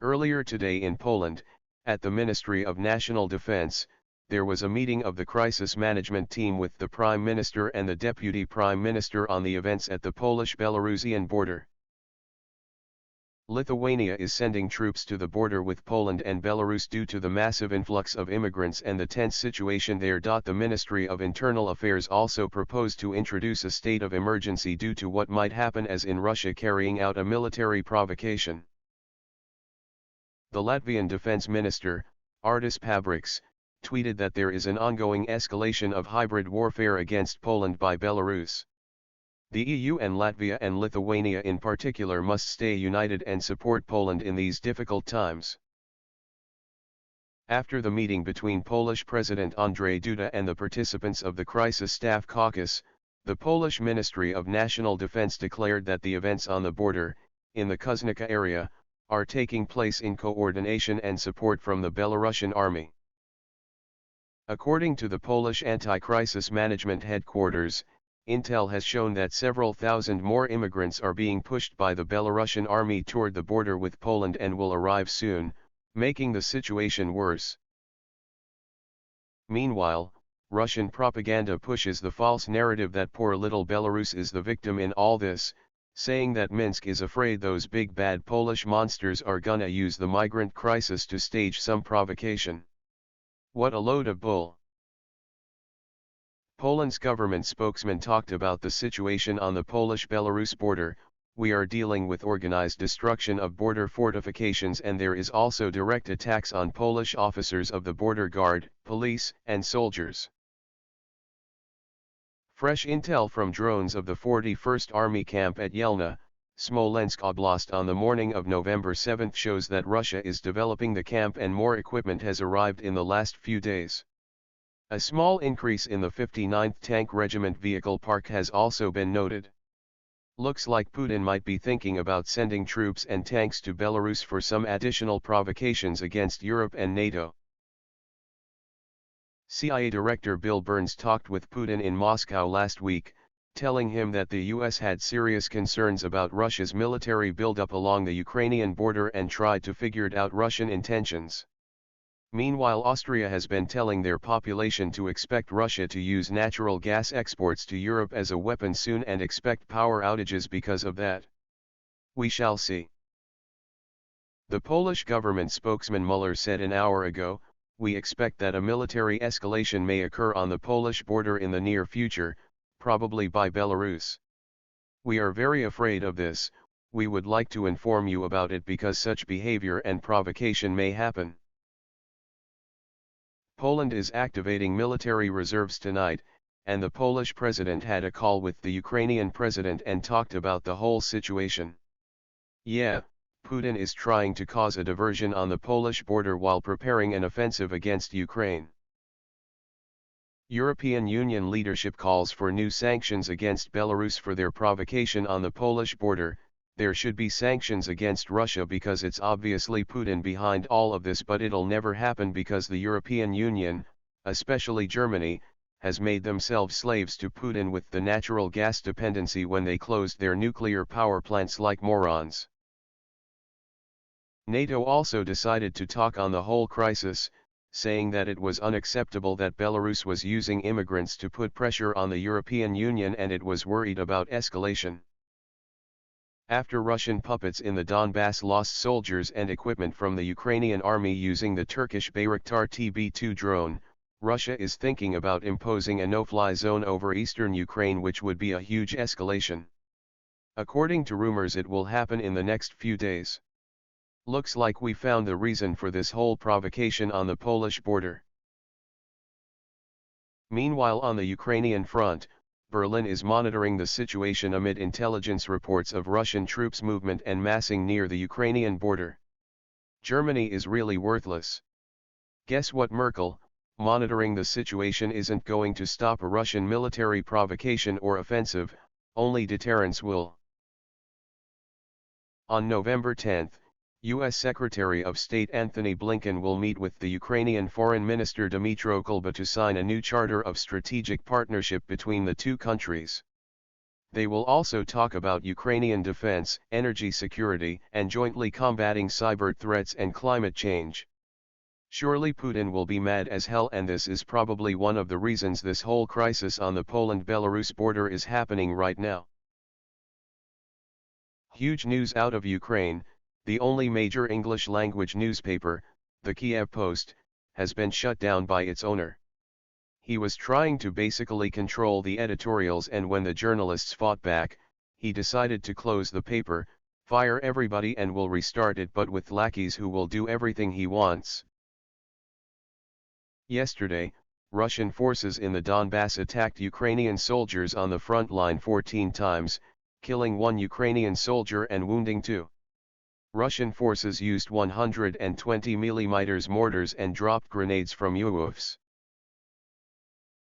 Earlier today in Poland, at the Ministry of National Defense, there was a meeting of the crisis management team with the Prime Minister and the Deputy Prime Minister on the events at the Polish-Belarusian border. Lithuania is sending troops to the border with Poland and Belarus due to the massive influx of immigrants and the tense situation there. The Ministry of Internal Affairs also proposed to introduce a state of emergency due to what might happen as in Russia carrying out a military provocation. The Latvian Defense Minister, Artis Pabriks, tweeted that there is an ongoing escalation of hybrid warfare against Poland by Belarus. The EU and Latvia and Lithuania in particular must stay united and support Poland in these difficult times. After the meeting between Polish President Andrzej Duda and the participants of the Crisis Staff Caucus, the Polish Ministry of National Defense declared that the events on the border, in the Kuznica area, are taking place in coordination and support from the Belarusian army. According to the Polish Anti-Crisis Management Headquarters, intel has shown that several thousand more immigrants are being pushed by the Belarusian army toward the border with Poland and will arrive soon, making the situation worse. Meanwhile, Russian propaganda pushes the false narrative that poor little Belarus is the victim in all this, saying that Minsk is afraid those big bad Polish monsters are gonna use the migrant crisis to stage some provocation. What a load of bull. Poland's government spokesman talked about the situation on the Polish-Belarus border. We are dealing with organized destruction of border fortifications, and there is also direct attacks on Polish officers of the border guard, police, and soldiers. Fresh intel from drones of the 41st Army camp at Yelna, Smolensk Oblast on the morning of November 7 shows that Russia is developing the camp and more equipment has arrived in the last few days. A small increase in the 59th Tank Regiment vehicle park has also been noted. Looks like Putin might be thinking about sending troops and tanks to Belarus for some additional provocations against Europe and NATO. CIA Director Bill Burns talked with Putin in Moscow last week, telling him that the US had serious concerns about Russia's military buildup along the Ukrainian border and tried to figure out Russian intentions. Meanwhile, Austria has been telling their population to expect Russia to use natural gas exports to Europe as a weapon soon and expect power outages because of that. We shall see. The Polish government spokesman Mueller said an hour ago, "We expect that a military escalation may occur on the Polish border in the near future, probably by Belarus. We are very afraid of this. We would like to inform you about it because such behavior and provocation may happen." Poland is activating military reserves tonight, and the Polish president had a call with the Ukrainian president and talked about the whole situation. Yeah, Putin is trying to cause a diversion on the Polish border while preparing an offensive against Ukraine. European Union leadership calls for new sanctions against Belarus for their provocation on the Polish border. There should be sanctions against Russia because it's obviously Putin behind all of this, but it'll never happen because the European Union, especially Germany, has made themselves slaves to Putin with the natural gas dependency when they closed their nuclear power plants like morons. NATO also decided to talk on the whole crisis, saying that it was unacceptable that Belarus was using immigrants to put pressure on the European Union and it was worried about escalation. After Russian puppets in the Donbass lost soldiers and equipment from the Ukrainian army using the Turkish Bayraktar TB2 drone, Russia is thinking about imposing a no-fly zone over eastern Ukraine, which would be a huge escalation. According to rumors, it will happen in the next few days. Looks like we found the reason for this whole provocation on the Polish border. Meanwhile, on the Ukrainian front, Berlin is monitoring the situation amid intelligence reports of Russian troops movement and massing near the Ukrainian border. Germany is really worthless. Guess what, Merkel? Monitoring the situation isn't going to stop a Russian military provocation or offensive, only deterrence will. On November 10, U.S. Secretary of State Anthony Blinken will meet with the Ukrainian Foreign Minister Dmytro Kuleba to sign a new charter of strategic partnership between the two countries. They will also talk about Ukrainian defense, energy security, and jointly combating cyber threats and climate change. Surely Putin will be mad as hell, and this is probably one of the reasons this whole crisis on the Poland-Belarus border is happening right now. Huge news out of Ukraine: the only major English-language newspaper, the Kiev Post, has been shut down by its owner. He was trying to basically control the editorials, and when the journalists fought back, he decided to close the paper, fire everybody, and will restart it, but with lackeys who will do everything he wants. Yesterday, Russian forces in the Donbass attacked Ukrainian soldiers on the front line 14 times, killing 1 Ukrainian soldier and wounding 2. Russian forces used 120 mm mortars and dropped grenades from UAVs.